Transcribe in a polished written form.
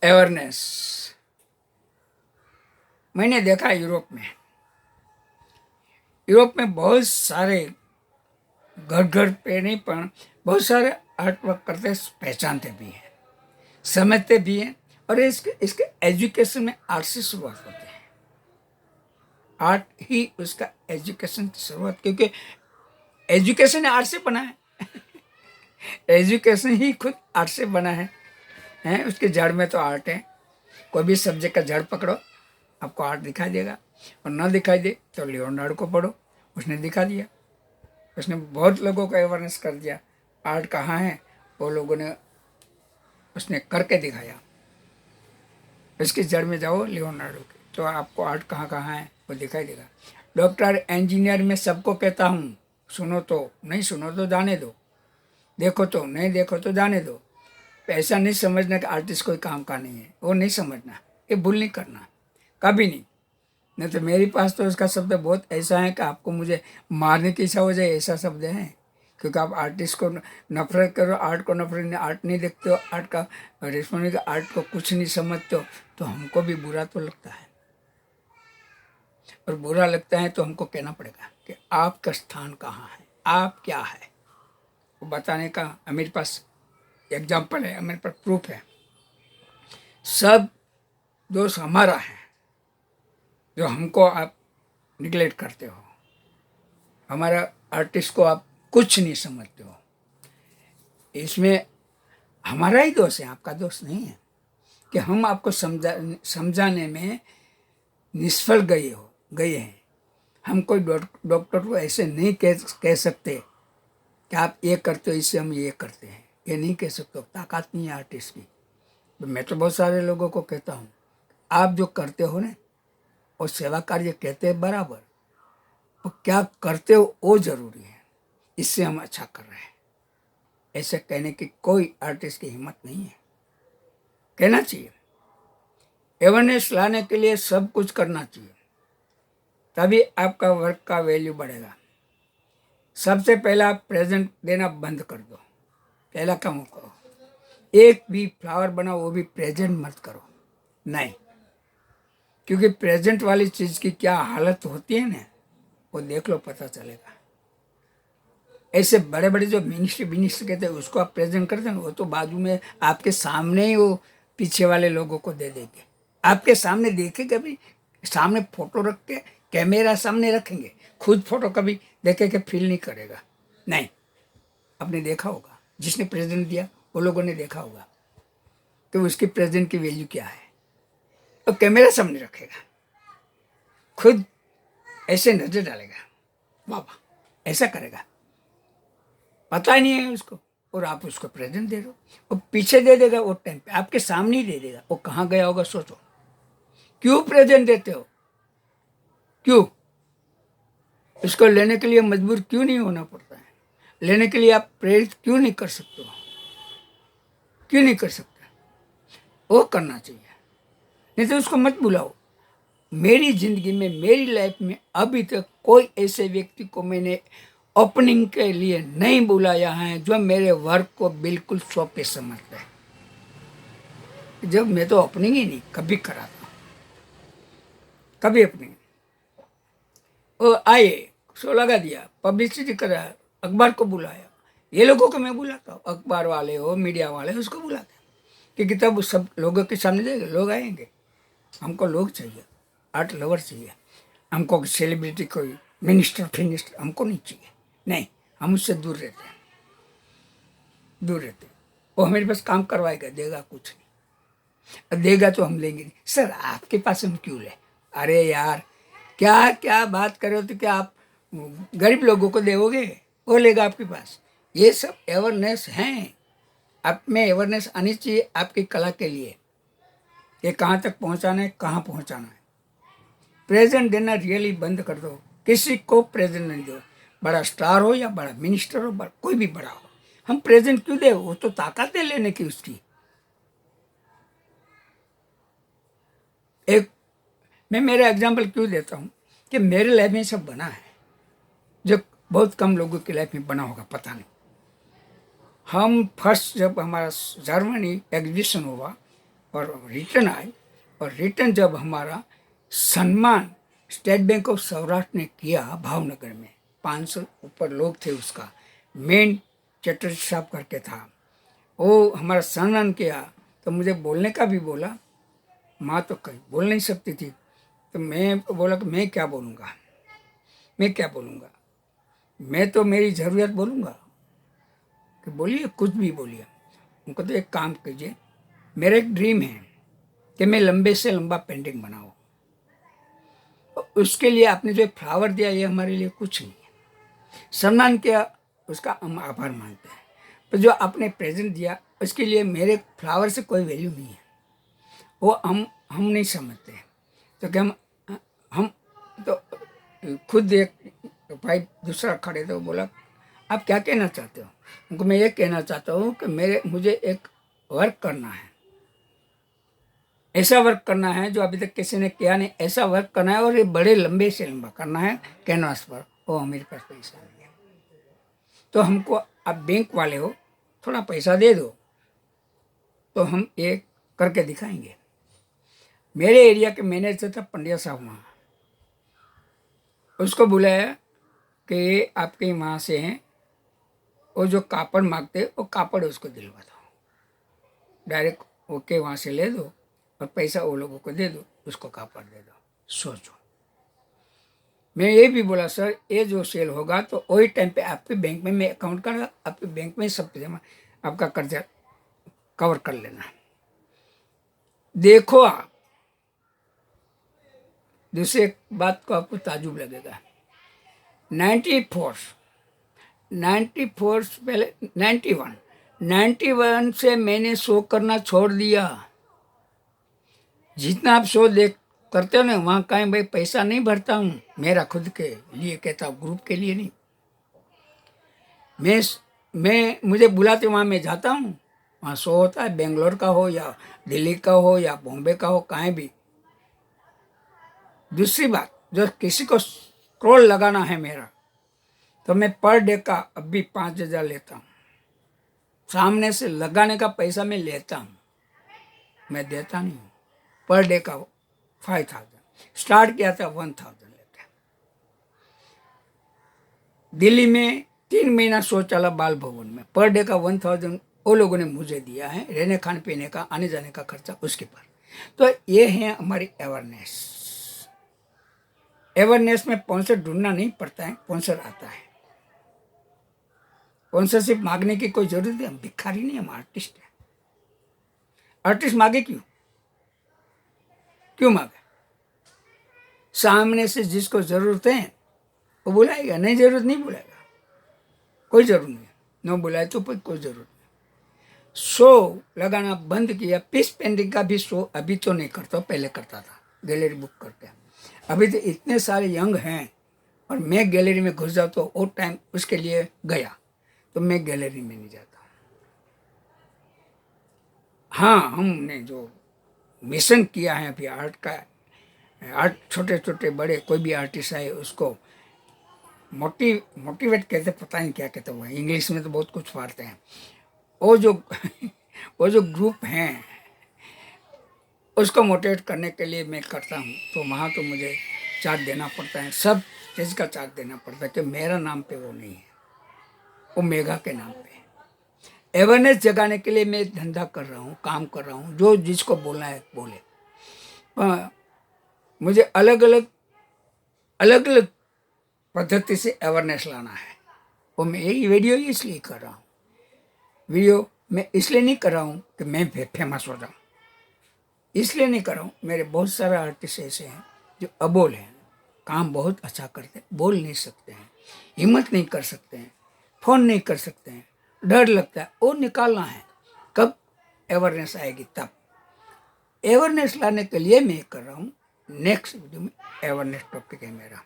Awareness मैंने देखा Europe में बहुत सारे घर घर पे नहीं पर बहुत सारे आर्ट वर्क करते पहचानते भी हैं, समझते भी हैं। और इसके एजुकेशन में आर्ट से शुरुआत होती है। आर्ट ही उसका एजुकेशन की शुरुआत, क्योंकि एजुकेशन आर्ट से बना है। एजुकेशन ही खुद आर्ट से बना है। उसके जड़ में तो आर्ट है। कोई भी सब्जेक्ट का जड़ पकड़ो, आपको आर्ट दिखाई देगा। और ना दिखाई दे तो लियोनार्डो को पढ़ो, उसने दिखा दिया। उसने बहुत लोगों को अवेयरनेस कर दिया आर्ट कहाँ है, वो लोगों ने उसने करके दिखाया। इसकी जड़ में जाओ लियोनार्डो की, तो आपको आर्ट कहाँ कहाँ है वो दिखाई देगा। डॉक्टर, इंजीनियर में सबको कहता हूँ, सुनो तो नहीं सुनो तो जाने दो, देखो तो नहीं देखो तो जाने दो। ऐसा नहीं समझना कि आर्टिस्ट कोई काम का नहीं है, वो नहीं समझना, ये भूल नहीं करना कभी नहीं तो मेरे पास तो उसका शब्द बहुत ऐसा है कि आपको मुझे मारने की इच्छा हो जाए, ऐसा शब्द है। क्योंकि आप आर्टिस्ट को नफरत करो, आर्ट को नफरत नहीं, आर्ट नहीं देखते हो, आर्ट का रिस्पॉन्स, आर्ट को कुछ नहीं समझते हो, तो हमको भी बुरा तो लगता है। और बुरा लगता है तो हमको कहना पड़ेगा कि आपका स्थान कहाँ है, आप क्या है, वो बताने का मेरे पास एग्जाम्पल है, मेरे पास प्रूफ है। सब दोष हमारा है जो हमको आप निगलेक्ट करते हो, हमारा आर्टिस्ट को आप कुछ नहीं समझते हो। इसमें हमारा ही दोष है, आपका दोष नहीं है कि हम आपको समझाने में निष्फल गए हैं। हम कोई डॉक्टर को ऐसे नहीं कह सकते कि आप ये करते हो इससे हम ये करते हैं, ये नहीं कह सकते, ताकत नहीं है आर्टिस्ट की। तो मैं तो बहुत सारे लोगों को कहता हूँ, आप जो करते हो ना वो सेवा कार्य कहते हैं बराबर, वो क्या करते हो वो जरूरी है, इससे हम अच्छा कर रहे हैं। ऐसे कहने की कोई आर्टिस्ट की हिम्मत नहीं है, कहना चाहिए। अवेयरनेस लाने के लिए सब कुछ करना चाहिए, तभी आपका वर्क का वैल्यू बढ़ेगा। सबसे पहला प्रेजेंट देना बंद कर दो, पहला काम करो। एक भी फ्लावर बनाओ वो भी प्रेजेंट मत करो, नहीं, क्योंकि प्रेजेंट वाली चीज़ की क्या हालत होती है ना, वो देख लो, पता चलेगा। ऐसे बड़े बड़े जो मिनिस्टर कहते हैं उसको आप प्रेजेंट करते हैं, वो तो बाजू में आपके सामने ही वो पीछे वाले लोगों को दे देंगे, आपके सामने देखे, कभी सामने फोटो रख के कैमरा सामने रखेंगे, खुद फोटो कभी देखे के फील नहीं करेगा। नहीं, आपने देखा होगा, जिसने प्रेजेंट दिया वो लोगों ने देखा होगा कि उसकी प्रेजेंट की वैल्यू क्या है। तो कैमरा सामने रखेगा, खुद ऐसे नजर डालेगा, बाबा ऐसा करेगा, पता ही नहीं है उसको, और आप उसको प्रेजेंट दे रहे हो, वो पीछे दे देगा, वो टाइम पे आपके सामने ही दे देगा। वो कहाँ गया होगा सोचो, क्यों प्रेजेंट देते हो, क्यों इसको लेने के लिए मजबूर क्यों नहीं होना पड़ता है, लेने के लिए आप प्रेरित क्यों नहीं कर सकते हो, क्यों नहीं कर सकते, वो करना चाहिए। नहीं तो उसको मत बुलाओ। मेरी जिंदगी में, मेरी लाइफ में अभी तक कोई ऐसे व्यक्ति को मैंने ओपनिंग के लिए नहीं बुलाया है जो मेरे वर्क को बिल्कुल 100% समझता है। जब मैं तो ओपनिंग ही नहीं कभी कराता हूँ, कभी ओपनिंग, वो आए, शो लगा दिया, पब्लिसिटी करा, अखबार को बुलाया, ये लोगों को मैं बुलाता हूँ, अखबार वाले हो, मीडिया वाले हो, उसको बुलाते हैं, क्योंकि तब सब लोगों के सामने जाएंगे, लोग आएंगे। हमको लोग चाहिए, आर्ट लवर चाहिए, हमको सेलिब्रिटी कोई मिनिस्टर फिनिस्टर हमको नहीं चाहिए, नहीं, हम उससे दूर रहते हैं, दूर रहते हैं। वो हमारे पास काम करवाएगा, देगा कुछ नहीं, देगा तो हम लेंगे नहीं। सर आपके पास हम क्यों ले, अरे यार क्या क्या बात करो, तो क्या आप गरीब लोगों को दोगे, वो लेगा आपके पास। ये सब अवेयरनेस हैं, आप में अवेयरनेस आनी चाहिए आपकी कला के लिए, ये कहाँ तक पहुँचाना है, कहाँ पहुँचाना है। प्रेजेंट देना रियली बंद कर दो, किसी को प्रेजेंट नहीं दो, बड़ा स्टार हो या बड़ा मिनिस्टर हो, कोई भी बड़ा हो, हम प्रेजेंट क्यों दे, वो तो ताकत है लेने की उसकी। एक मैं मेरा एग्जांपल क्यों देता हूँ कि मेरे लाइफ में सब बना है जो बहुत कम लोगों की लाइफ में बना होगा, पता नहीं। हम फर्स्ट जब हमारा जर्मनी एग्जीबिशन हुआ और रिटर्न आए, और रिटर्न जब हमारा सम्मान स्टेट बैंक ऑफ सौराष्ट्र ने किया भावनगर में, 500 ऊपर लोग थे, उसका मेन चटर्जी साहब करके था, वो हमारा सम्मान किया। तो मुझे बोलने का भी बोला, माँ तो कहीं बोल नहीं सकती थी, तो मैं बोला कि मैं क्या बोलूँगा, मैं क्या बोलूँगा, मैं तो मेरी ज़रूरत बोलूँगा कि बोलिए, कुछ भी बोलिए। उनको तो एक काम कीजिए, मेरा एक ड्रीम है कि मैं लंबे से लंबा पेंटिंग बनाऊँ, उसके लिए आपने जो फ्लावर दिया ये हमारे लिए कुछ नहीं है, सम्मान किया उसका हम आभार मानते हैं, तो जो आपने प्रेजेंट दिया उसके लिए मेरे फ्लावर से कोई वैल्यू नहीं है, वो हम नहीं समझते। तो कि हम तो खुद एक भाई दूसरा खड़े थे, वो बोला आप क्या कहना चाहते हो? उनको मैं ये कहना चाहता हूँ कि मुझे एक वर्क करना है, ऐसा वर्क करना है जो अभी तक किसी ने किया नहीं, ऐसा वर्क करना है और ये बड़े लंबे से लंबा करना है कैनवास पर। वो मेरे पास पैसा नहीं है, तो हमको आप बैंक वाले हो, थोड़ा पैसा दे दो तो हम ये करके दिखाएंगे। मेरे एरिया के मैनेजर था पंड्या साहब, वहाँ उसको बुलाया कि आपके वहाँ से हैं, वो जो कापड़ मांगते वो कापड़ उसको दिलवा दो, डायरेक्ट ओके वहाँ से ले दो और पैसा वो लोगों को दे दो, उसको कापड़ दे दो। सोचो, मैं ये भी बोला सर ये जो सेल होगा तो वही टाइम पे आपके बैंक में मैं अकाउंट कर, आपके बैंक में सब जमा, आपका कर्जा कवर कर लेना। देखो आप, दूसरे बात को आपको ताजुब लगेगा, 94 पहले 91 से मैंने शो करना छोड़ दिया। जितना आप शो देख करते हो ना, वहाँ कहीं भाई पैसा नहीं भरता हूँ, मेरा खुद के लिए कहता हूँ, ग्रुप के लिए नहीं। मैं मुझे बुलाते वहाँ मैं जाता हूँ, वहाँ शो होता है, बेंगलोर का हो या दिल्ली का हो या बॉम्बे का हो, कहीं भी। दूसरी बात, जो किसी को स्क्रॉल लगाना है मेरा, तो मैं पर डे का अभी 5,000 लेता हूँ, सामने से लगाने का पैसा मैं लेता हूँ, मैं देता नहीं हूँ। पर डे का 5,000 स्टार्ट किया था, 1,000 लेते हैं। दिल्ली में 3 महीना शो चला बाल भवन में, पर डे का 1,000 वो लोगों ने मुझे दिया है, रहने खाने पीने का आने जाने का खर्चा उसके पर। तो ये है हमारी अवेयरनेस में स्पॉन्सर ढूंढना नहीं पड़ता है, स्पॉन्सर आता है। स्पॉन्सरशिप मांगने की कोई जरूरत है, हम भिखारी नहीं, हम आर्टिस्ट हैं। आर्टिस्ट मांगे क्यों मांगे? सामने से जिसको जरूरत है वो बुलाएगा, नहीं जरूरत नहीं बुलाएगा, कोई जरूरत नहीं, न बुलाए तो कोई जरूरत नहीं। शो लगाना बंद किया, पीस पेंटिंग का भी शो अभी तो नहीं करता, पहले करता था, गैलरी बुक करते हैं। अभी तो इतने सारे यंग हैं और मैं गैलरी में घुस जाता तो वो टाइम उसके लिए गया, तो मैं गैलरी में नहीं जाता। हाँ, हमने जो मिशन किया है अभी आर्ट का, आर्ट छोटे छोटे बड़े कोई भी आर्टिस्ट आए उसको मोटिवेट कहते, पता नहीं क्या कहते, वो इंग्लिश में तो बहुत कुछ पढ़ते हैं। वो जो ग्रुप हैं उसको मोटिवेट करने के लिए मैं करता हूँ, तो वहाँ तो मुझे चार्ज देना पड़ता है, सब चीज़ का चार्ज देना पड़ता है कि मेरा नाम पे वो नहीं है, वो मेघा के नाम पे है। अवेयरनेस जगाने के लिए मैं धंधा कर रहा हूँ, काम कर रहा हूँ, जो जिसको बोलना है बोले। मुझे अलग अलग पद्धति से अवेयरनेस लाना है, वो मैं यही वीडियो इसलिए कर रहा हूँ। वीडियो मैं इसलिए नहीं कर रहा हूँ कि मैं फेमस हो जाऊँ, इसलिए नहीं कर रहा हूँ। मेरे बहुत सारे आर्टिस्ट ऐसे हैं जो अबोल हैं, काम बहुत अच्छा करते हैं, बोल नहीं सकते हैं, हिम्मत नहीं कर सकते हैं, फ़ोन नहीं कर सकते हैं, डर लगता है, वो निकालना है। कब अवेयरनेस आएगी तब। अवेयरनेस लाने के लिए मैं कर रहा हूँ। नेक्स्ट वीडियो में अवेयरनेस टॉपिक है मेरा।